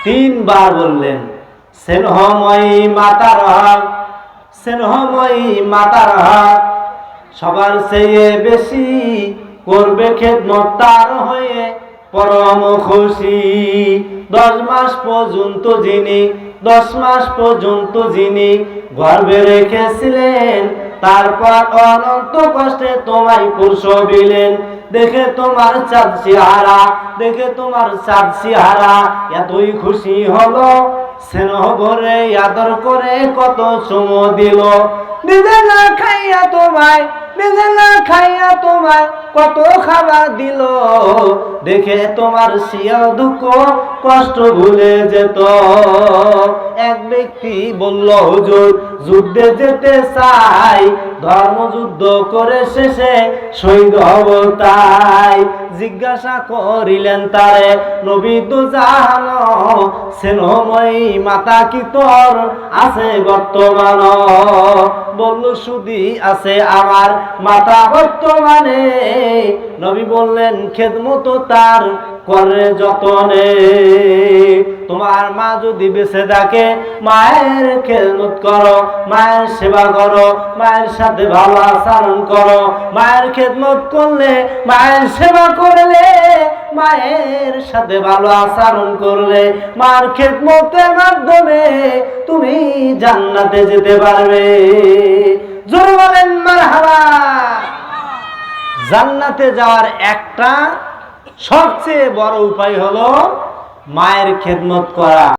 তিনবার বললেন, স্নেহময়ী মাতার হক, স্নেহময়ী মাতার হক, সবার চেয়ে বেশি করবে খেদমত তার হয়ে পরম খুশি। 10 মাস পর্যন্ত যিনি, 10 মাস পর্যন্ত যিনি গর্ভে রেখেছিলেন, তারপর অনন্ত কষ্টে তোমায় প্রসবিলেন। দেখে তোমার চাঁদ চেহারা, দেখে তোমার চাঁদ চেহারা এতই খুশি হলো, স্নেহ ভরে আদর করে কত চুমো দিল। নিজে না খাইয়া তোমায়, নিজে না খাইয়া তোমায় কত খাবার দিল। দেখে তোমার সিয়া দুঃখ কষ্ট ভুলে যেত। এক ব্যক্তি বলল, হুজুর যুদ্ধে যেতে চাই, ধর্মযুদ্ধ করে শেষে শহীদ হব তাই। জিজ্ঞাসা করিলেন তারে, নবী তো জানো স্নেহময়ী মাতা কি তোর আছে বর্তমান? বলল, শুধু আছে আমার মাতা বর্তমানে। নবী বললেন, খেদমত তার করে যতনে। তোমার মা যদি বেঁচে থাকে, মায়ের খেদমত করো, মায়ের সেবা করো, মায়ের সাথে ভালো আচরণ করো। মায়ের খেদমত করলে, মায়ের সেবা করলে, মায়ের সাথে ভালো আচরণ করলে, মার খেদমতের মাধ্যমে তুমি জান্নাতে যেতে পারবে। জোরে বলেন মারহাবা। জান্নাতে যাওয়ার একটা সবচেয়ে বড় উপায় হলো মায়ের খেদমত করা।